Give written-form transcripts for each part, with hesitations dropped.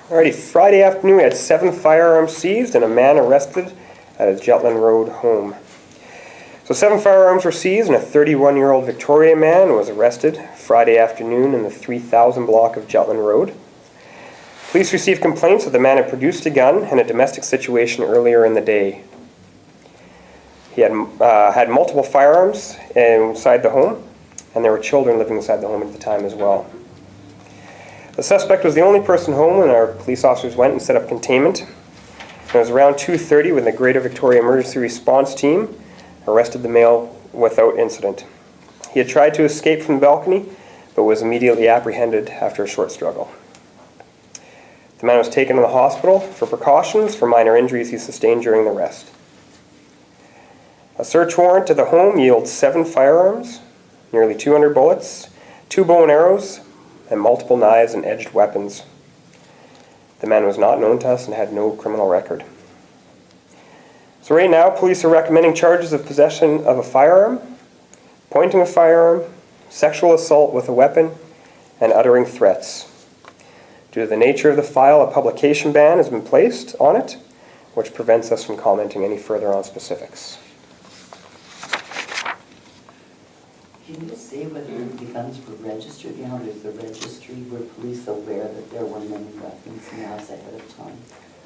Alrighty, Friday afternoon we had 7 firearms seized and a man arrested at his Jutland Road home. So 7 firearms were seized and a 31-year-old Victoria man was arrested Friday afternoon in the 3000 block of Jutland Road. Police received complaints that the man had produced a gun in a domestic situation earlier in the day. He had multiple firearms inside the home, and there were children living inside the home at the time as well. The suspect was the only person home when our police officers went and set up containment. It was around 2:30 when the Greater Victoria Emergency Response Team arrested the male without incident. He had tried to escape from the balcony, but was immediately apprehended after a short struggle. The man was taken to the hospital for precautions for minor injuries he sustained during the arrest. A search warrant to the home yields 7 firearms, nearly 200 bullets, 2 bow and arrows, and multiple knives and edged weapons. The man was not known to us and had no criminal record. So right now, police are recommending charges of possession of a firearm, pointing a firearm, sexual assault with a weapon, and uttering threats. Due to the nature of the file, a publication ban has been placed on it, which prevents us from commenting any further on specifics. Can you just say whether the guns were registered? You know, there's the registry. Were police aware that there were many weapons in the house ahead of time?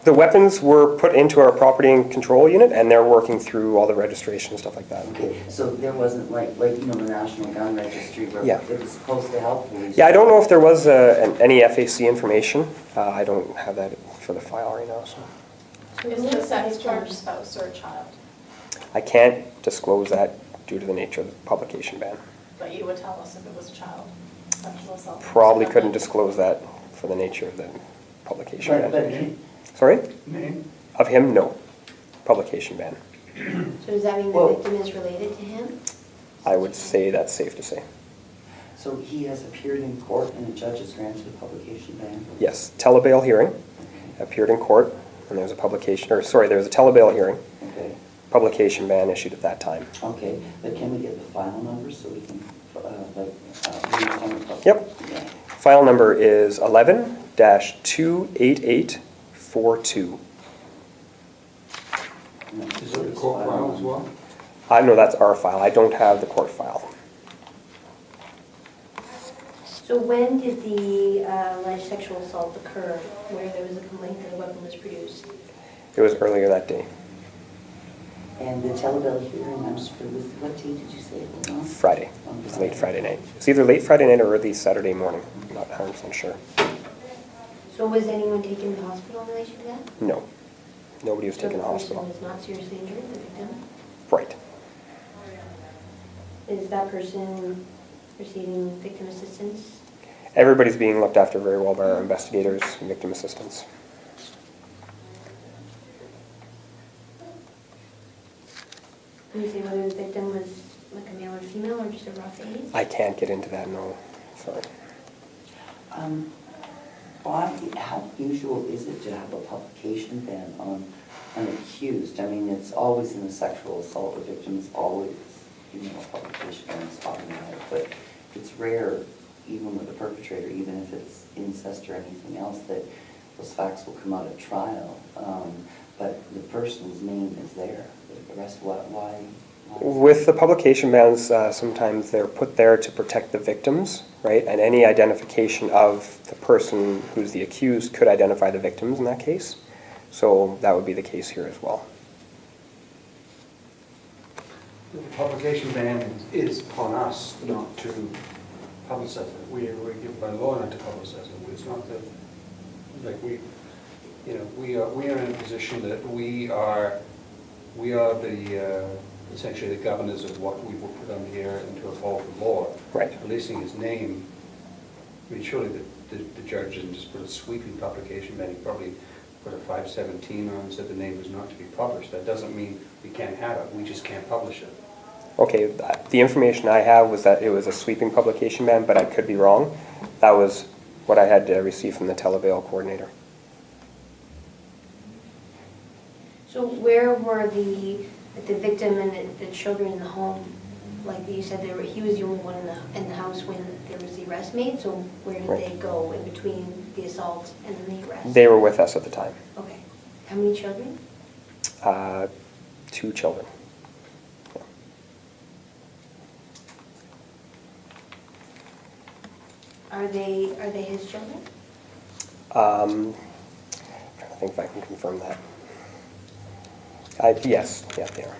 The weapons were put into our property and control unit, and they're working through all the registration and stuff like that. Okay, so there wasn't like you know, the National Gun Registry where it was supposed to help police? Yeah, I don't know if there was any FAC information. I don't have that for the file right now. So Is the sex charge spouse or a child? I can't disclose that due to the nature of the publication ban. But you would tell us if it was a child, sexual assault? Probably couldn't disclose that for the nature of the publication ban. Sorry? Name? Of him, no. Publication ban. So does that mean the victim is related to him? I would say that's safe to say. So he has appeared in court and the judge has granted a publication ban? Yes, telebail hearing. Appeared in court, and there was a telebail hearing. Okay. Publication ban issued at that time. Okay, but can we get the file number so we can, Yep. Yeah. File number is 11-28842. Is it the court file as well? I know that's our file. I don't have the court file. So when did the alleged sexual assault occur, where there was a complaint that a weapon was produced? It was earlier that day. And the telebill hearing, I'm sorry, what day did you say it was on? Friday. It was late Friday night. It's either late Friday night or early Saturday morning. I'm not 100% sure. So was anyone taken to hospital in relation to that? No. Nobody was taken to hospital. So the person was not seriously injured, the victim? Right. Is that person receiving victim assistance? Everybody's being looked after very well by our investigators and victim assistants. Can you say whether the victim was like a male or female or just a rough age? I can't get into that, no. Sorry. How usual is it to have a publication ban on an accused? I mean, it's always in a sexual assault, the victim is always, you know, a publication ban is talking about it, but it's rare, even with the perpetrator, even if it's incest or anything else, that those facts will come out at trial. But the person's name is there. The rest, why? With the publication bans, sometimes they're put there to protect the victims, right? And any identification of the person who's the accused could identify the victims in that case. So that would be the case here as well. The publication ban is upon us not to publicize it. We're given by law not to publicize it. It's not that, like we are in a position that we are the essentially the governors of what we will put on the air into a fall of law. Right. Releasing his name, I mean, surely the judge didn't just put a sweeping publication ban. He probably put a 517 on and said the name was not to be published. That doesn't mean we can't have it. We just can't publish it. Okay, the information I have was that it was a sweeping publication ban, but I could be wrong. That was what I had received from the telebail coordinator. So where were the victim and the children in the home like you said, he was the only one in the house when there was the arrest made, so where did Right. they go in between the assault and then the arrest? They were with us at the time. Okay. How many children? 2 children. Are they his children? I'm trying to think if I can confirm that. Yes, yeah, they are.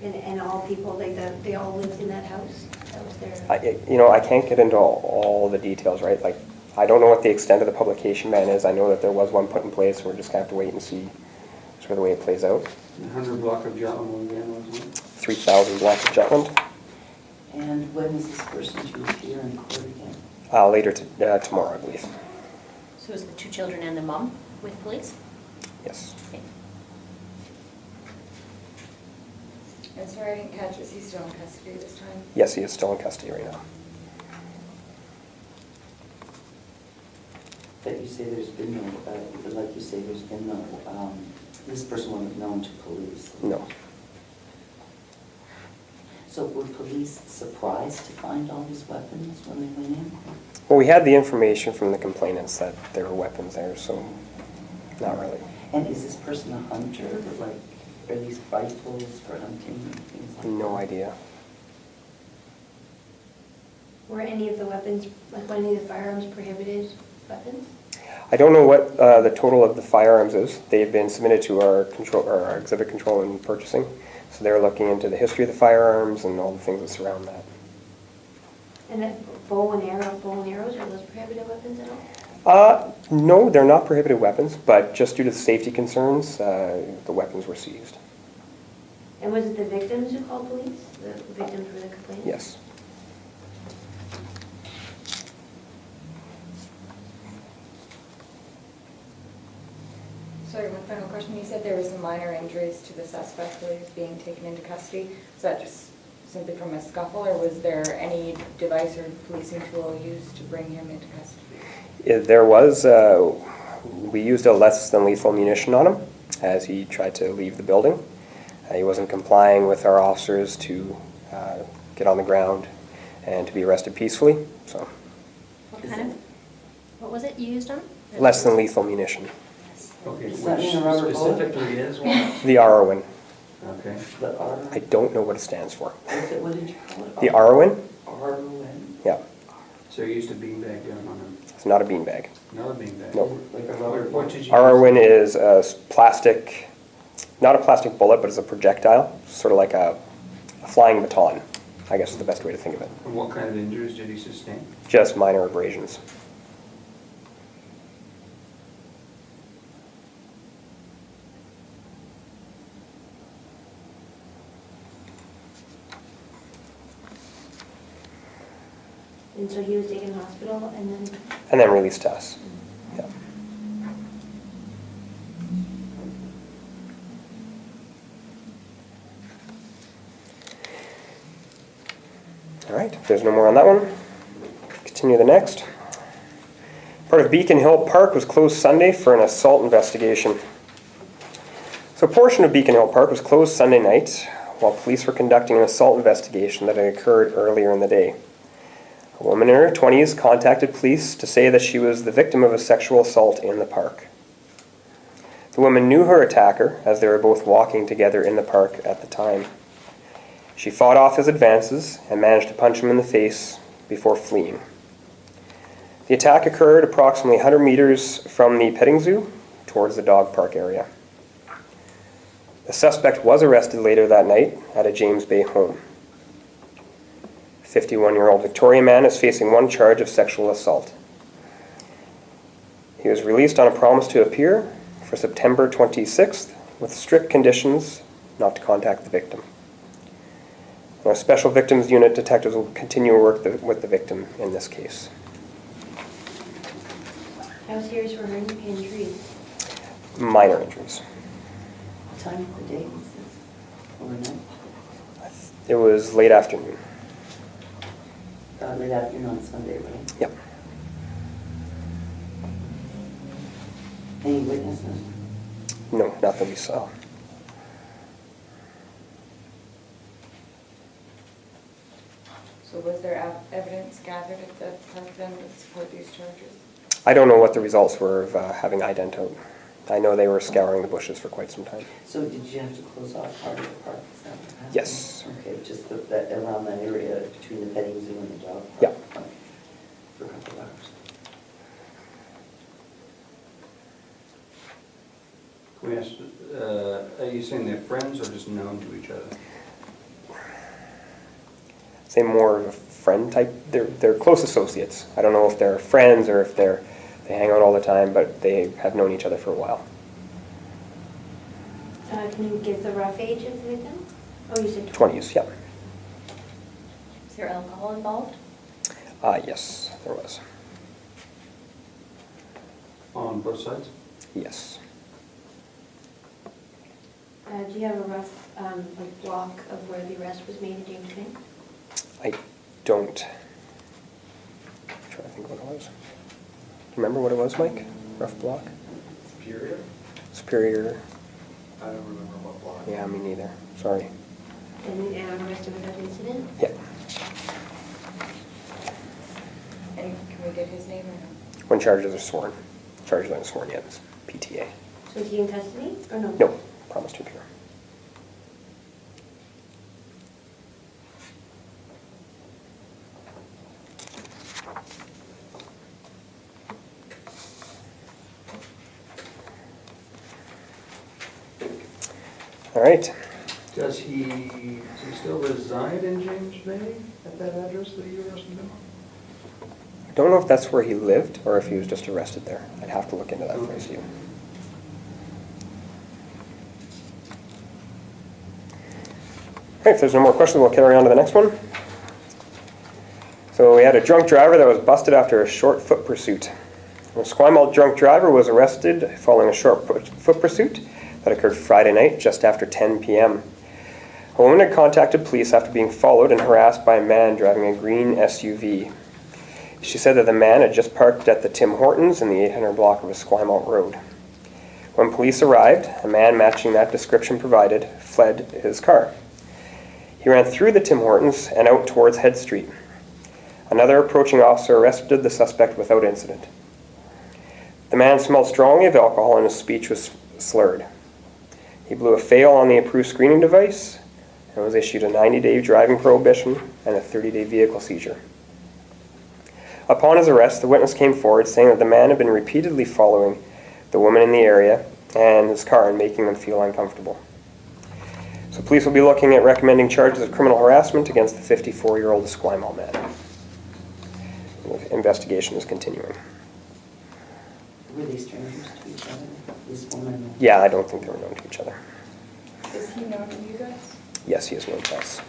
And all people, like, they all lived in that house? That was their... I can't get into all the details, right? Like, I don't know what the extent of the publication ban is. I know that there was one put in place. We're just going to have to wait and see sort of the way it plays out. 100 block of Jutland again, wasn't it? 3,000 block of Jutland. And when is this person to appear in court again? Later tomorrow, I believe. So is the 2 children and the mom with police? Yes. Okay. And sorry, I didn't catch, is he still in custody this time? Yes, he is still in custody right now. That you say there's been no, like you say, there's been no, this person wasn't known to police. No. So were police surprised to find all these weapons when they went in? Well, we had the information from the complainants that there were weapons there, so not really. And is this person a hunter, or like, are these rifles for hunting and things like that? No idea. Were any of the weapons, like, were any of the firearms prohibited weapons? I don't know what the total of the firearms is. They've been submitted to our exhibit control and purchasing. So they're looking into the history of the firearms and all the things that surround that. And that bow and arrows, are those prohibited weapons at all? No, they're not prohibited weapons, but just due to safety concerns, the weapons were seized. And was it the victims who called police? The victims were the complainants? Yes. Sorry, one final question. You said there were some minor injuries to the suspect while he was being taken into custody. Was that just simply from a scuffle, or was there any device or policing tool used to bring him into custody? There was, we used a less than lethal munition on him as he tried to leave the building. He wasn't complying with our officers to get on the ground and to be arrested peacefully, so What was it you used on? less than lethal munition. Okay, Does that which mean a rubber bullet? specifically is one? The Arwin. Okay. The R, I don't know what it stands for. what did you call it? The Arwin? R-O-N? Yeah, So you used a beanbag gun on him? it's not a beanbag. Not a beanbag? No. Like a rubber What bullet? did you use? Arwin is a plastic, not a plastic bullet, but it's a projectile, sort of like a flying baton, I guess is the best way to think of it. And what kind of injuries did he sustain? Just minor abrasions. And so he was taken to hospital and then... And then released to us. Yeah. All right, if there's no more on that one, continue the next. Part of Beacon Hill Park was closed Sunday for an assault investigation. So a portion of Beacon Hill Park was closed Sunday night while police were conducting an assault investigation that had occurred earlier in the day. A woman in her 20s contacted police to say that she was the victim of a sexual assault in the park. The woman knew her attacker as they were both walking together in the park at the time. She fought off his advances and managed to punch him in the face before fleeing. The attack occurred approximately 100 meters from the petting zoo towards the dog park area. The suspect was arrested later that night at a James Bay home. 51-year-old Victorian man is facing one charge of sexual assault. He was released on a promise to appear for September 26th with strict conditions not to contact the victim. Our Special Victims Unit detectives will continue to work with the victim in this case. How serious were her injuries? Minor injuries. What time of the day was this? Overnight? It was late afternoon. Late afternoon on Sunday, right? Yep. Any witnesses? No, not that we saw. So was there evidence gathered at the park then to support these charges? I don't know what the results were of having ident out. I know they were scouring the bushes for quite some time. So did you have to close off part of the park? Is that what happened? Yes. Okay, just that, around that area between the petting zoo and the dog park? Yeah. Okay. For a couple of hours. Can we ask, are you saying they're friends or just known to each other? Say more of a friend type. They're close associates. I don't know if they're friends or if they hang out all the time, but they have known each other for a while. Can you give the rough age of the victim? Oh, you said 20s, yeah. Is there alcohol involved? Yes, there was. On both sides? Yes. Do you have a rough like block of where the arrest was made in James Bay? I don't. I'm trying to think what it was. Remember what it was, Mike? Rough block? Superior? Superior. I don't remember what block. Yeah, me neither. Sorry. And arrested without incident? Yeah. And can we get his name or no? When charges are sworn. Charges aren't sworn yet. It's PTA. So is he in custody or no? No. Promise to appear. All right. Does he still reside in James Bay at that address that you arrested him? I don't know if that's where he lived or if he was just arrested there. I'd have to look into that for you. All right, if there's no more questions, we'll carry on to the next one. So we had a drunk driver that was busted after a short foot pursuit. A Esquimalt drunk driver was arrested following a short foot pursuit that occurred Friday night just after 10 p.m. A woman had contacted police after being followed and harassed by a man driving a green SUV. She said that the man had just parked at the Tim Hortons in the 800 block of Esquimalt Road. When police arrived, a man matching that description provided fled his car. He ran through the Tim Hortons and out towards Head Street. Another approaching officer arrested the suspect without incident. The man smelled strongly of alcohol and his speech was slurred. He blew a fail on the approved screening device and was issued a 90-day driving prohibition and a 30-day vehicle seizure. Upon his arrest, the witness came forward saying that the man had been repeatedly following the woman in the area and his car and making them feel uncomfortable. So police will be looking at recommending charges of criminal harassment against the 54-year-old Esquimalt man. The investigation is continuing. Were they strangers to each other? This woman? Yeah, I don't think they were known to each other. Is he known to you guys? Yes, he is known to us.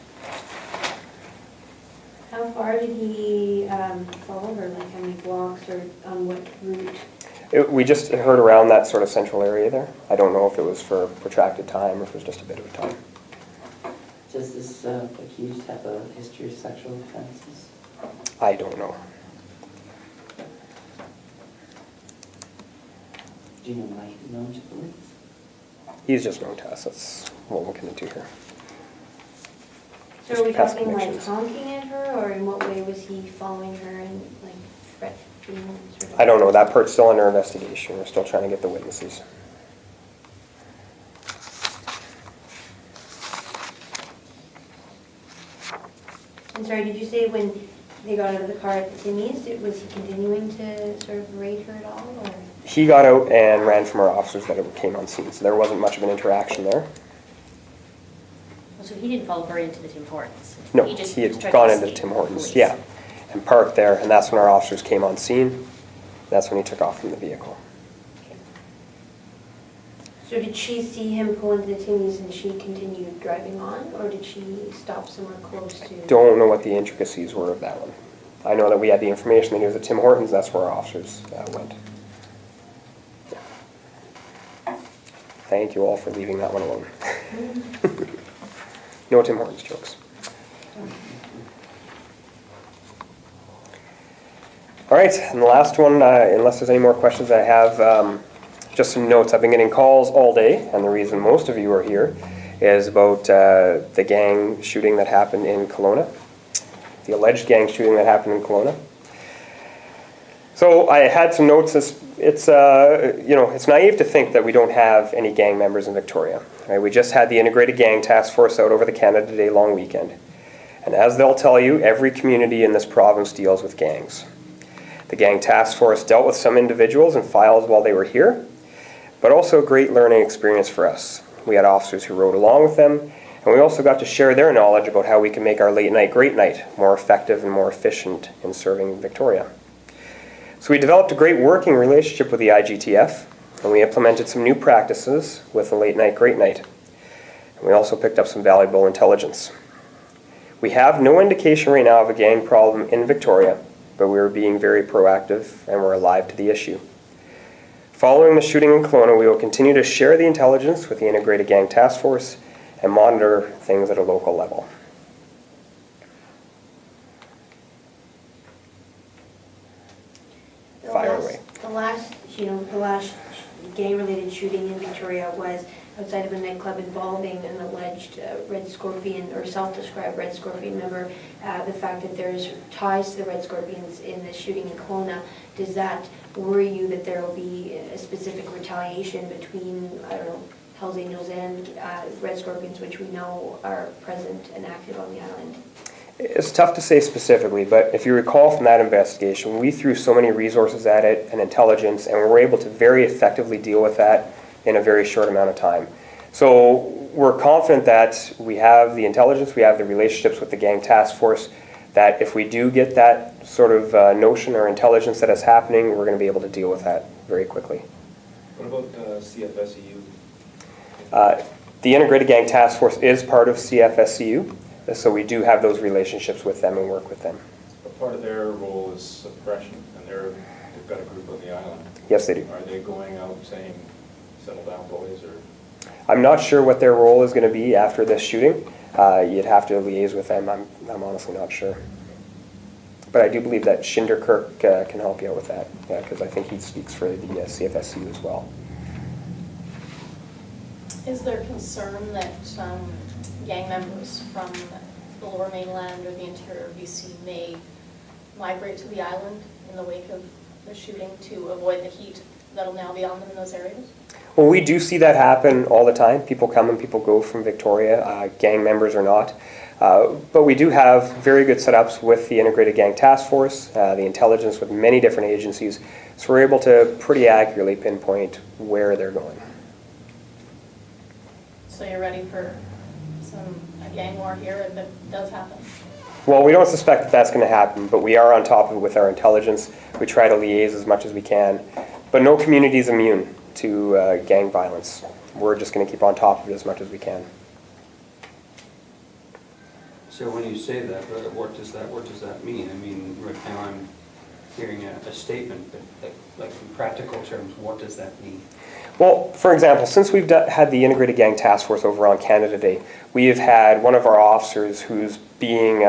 How far did he follow her? Like how many blocks or on what route? We just heard around that sort of central area there. I don't know if it was for a protracted time or if it was just a bit of a time. Does this accused have a history of sexual offenses? I don't know. Do you know why he's known to police? He's just known to us. That's what we're going to do here. So are we Past talking like connections. honking at her, or in what way was he following her and like threatening? Sort of? I don't know. That part's still under investigation. We're still trying to get the witnesses. I'm sorry, did you say when they got out of the car at the Timmy's, was he continuing to sort of berate her at all, or? He got out and ran from our officers that came on scene, so there wasn't much of an interaction there. So he didn't follow her into the Tim Hortons? No, just he had tried gone to into escape Tim Hortons, police. yeah, and parked there, and that's when our officers came on scene. That's when he took off from the vehicle. So did she see him pull into the Timmy's and she continued driving on, or did she stop somewhere close to? Don't know what the intricacies were of that one. I know that we had the information that he was at Tim Hortons, that's where our officers went. Yeah. Thank you all for leaving that one alone. No Tim Hortons jokes. All right, and the last one, unless there's any more questions I have, just some notes. I've been getting calls all day, and the reason most of you are here is about the gang shooting that happened in Kelowna. the alleged gang shooting that happened in Kelowna. So I had some notes. It's naive to think that we don't have any gang members in Victoria. Right? We just had the Integrated Gang Task Force out over the Canada Day long weekend. And as they'll tell you, every community in this province deals with gangs. The Gang Task Force dealt with some individuals and files while they were here, but also a great learning experience for us. We had officers who rode along with them, and we also got to share their knowledge about how we can make our late night great night more effective and more efficient in serving Victoria. So we developed a great working relationship with the IGTF, and we implemented some new practices with the late night great night. And we also picked up some valuable intelligence. We have no indication right now of a gang problem in Victoria, but we're being very proactive and we're alive to the issue. Following the shooting in Kelowna, we will continue to share the intelligence with the Integrated Gang Task Force and monitor things at a local level. Fire away. The last gang-related shooting in Victoria was outside of a nightclub involving an alleged Red Scorpion or self-described Red Scorpion member. The fact that there's ties to the Red Scorpions in the shooting in Kelowna, does that worry you that there will be a specific retaliation between, I don't know, Hells Angels and Red Scorpions, which we know are present and active on the island? It's tough to say specifically, but if you recall from that investigation, we threw so many resources at it and intelligence, and we were able to very effectively deal with that in a very short amount of time. So we're confident that we have the intelligence, we have the relationships with the Gang Task Force, that if we do get that sort of notion or intelligence that is happening, we're going to be able to deal with that very quickly. What about CFSEU? The Integrated Gang Task Force is part of CFSCU, so we do have those relationships with them and work with them. But part of their role is suppression, and they've got a group on the island. Yes, they do. Are they going out saying, settle down, boys, or? I'm not sure what their role is going to be after this shooting. You'd have to liaise with them. I'm honestly not sure. But I do believe that Shinderkirk can help you out with that, because I think he speaks for the CFSU as well. Is there concern that gang members from the Lower Mainland or the interior of BC may migrate to the island in the wake of the shooting to avoid the heat that'll now be on them in those areas? Well, we do see that happen all the time. People come and people go from Victoria, gang members or not. But we do have very good setups with the Integrated Gang Task Force, the intelligence with many different agencies, so we're able to pretty accurately pinpoint where they're going. So you're ready for a gang war here if it does happen? Well, we don't suspect that that's going to happen, but we are on top of it with our intelligence. We try to liaise as much as we can. But no community is immune to gang violence. We're just going to keep on top of it as much as we can. So when you say that, what does that mean? I mean, right now I'm hearing a statement, but like in practical terms, what does that mean? Well, for example, since we've had the Integrated Gang Task Force over on Canada Day, we have had one of our officers who's being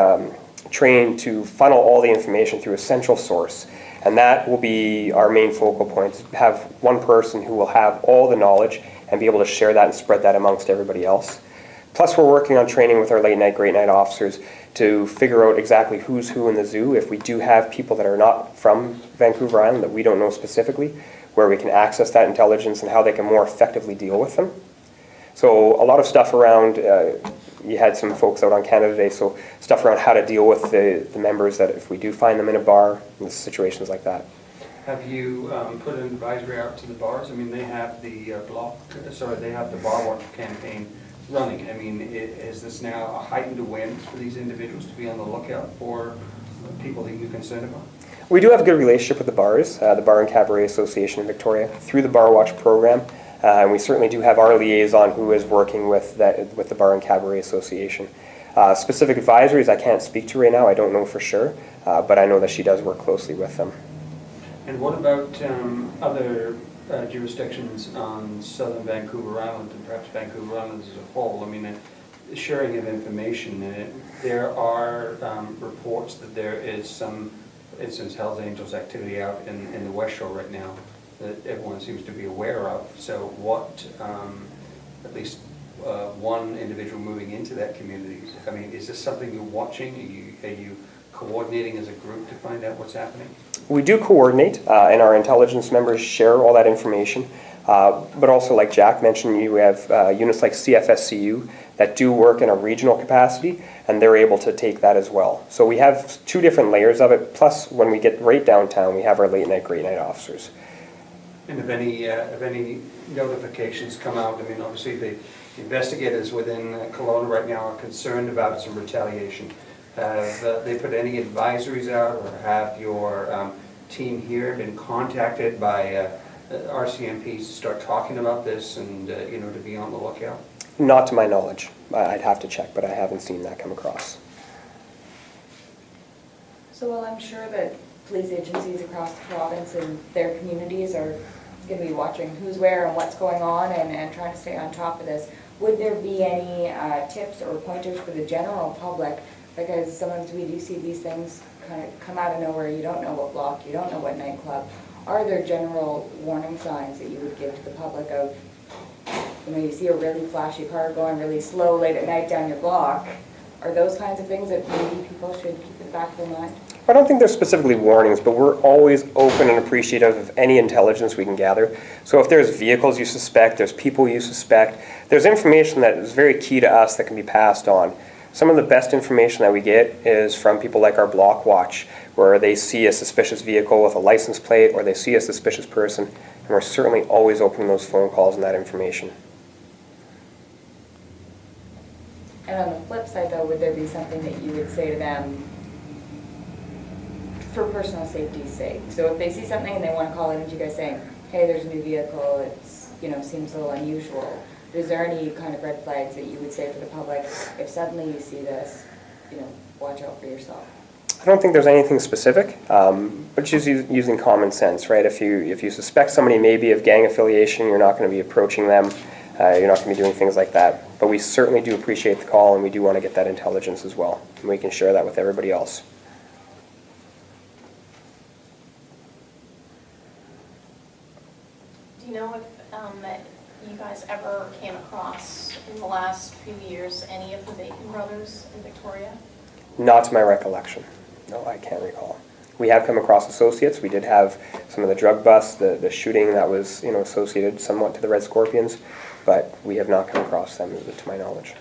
trained to funnel all the information through a central source. And that will be our main focal point, have one person who will have all the knowledge and be able to share that and spread that amongst everybody else. Plus, we're working on training with our late night, great night officers to figure out exactly who's who in the zoo. If we do have people that are not from Vancouver Island that we don't know specifically, where we can access that intelligence and how they can more effectively deal with them. So a lot of stuff around, you had some folks out on Canada Day, so stuff around how to deal with the members that if we do find them in a bar, in situations like that. Have you put an advisory out to the bars? I mean, they have the they have the bar watch campaign running. I mean, is this now a heightened awareness for these individuals to be on the lookout for people that you're concerned about? We do have a good relationship with the bars, the Bar and Cabaret Association in Victoria, through the Bar Watch program. And we certainly do have our liaison who is working with the Bar and Cabaret Association. Specific advisories I can't speak to right now, I don't know for sure, but I know that she does work closely with them. And what about other jurisdictions on southern Vancouver Island and perhaps Vancouver Island as a whole? I mean, sharing of information, there are reports that there is some, for instance, Hells Angels activity out in the West Shore right now that everyone seems to be aware of. So what, at least one individual moving into that community, I mean, is this something you're watching? Are you coordinating as a group to find out what's happening? We do coordinate, and our intelligence members share all that information. But also, like Jack mentioned, you have units like CFSCU that do work in a regional capacity, and they're able to take that as well. So we have two different layers of it, plus when we get right downtown, we have our late night, great night officers. And if any notifications come out, I mean, obviously the investigators within Kelowna right now are concerned about some retaliation. Have they put any advisories out, or have your team here been contacted by RCMPs to start talking about this and, to be on the lookout? Not to my knowledge. I'd have to check, but I haven't seen that come across. So while I'm sure that police agencies across the province and their communities are going to be watching who's where and what's going on and trying to stay on top of this, would there be any tips or pointers for the general public? Because sometimes we do see these things kind of come out of nowhere. You don't know what block, you don't know what nightclub. Are there general warning signs that you would give to the public of, you see a really flashy car going really slow late at night down your block? Are those kinds of things that maybe people should keep in the back of their mind? I don't think there's specifically warnings, but we're always open and appreciative of any intelligence we can gather. So if there's vehicles you suspect, there's people you suspect, there's information that is very key to us that can be passed on. Some of the best information that we get is from people like our block watch, where they see a suspicious vehicle with a license plate, or they see a suspicious person, and we're certainly always opening those phone calls and that information. And on the flip side though, would there be something that you would say to them for personal safety's sake? So if they see something and they want to call in to you guys saying, hey, there's a new vehicle, it's, seems a little unusual. Is there any kind of red flags that you would say for the public, if suddenly you see this, watch out for yourself? I don't think there's anything specific, but just using common sense, right? If you suspect somebody maybe of gang affiliation, you're not going to be approaching them. You're not going to be doing things like that. But we certainly do appreciate the call, and we do want to get that intelligence as well. And we can share that with everybody else. Do you know if you guys ever came across, in the last few years, any of the Bacon brothers in Victoria? Not to my recollection. No, I can't recall. We have come across associates. We did have some of the drug busts, the shooting that was associated somewhat to the Red Scorpions, but we have not come across them to my knowledge.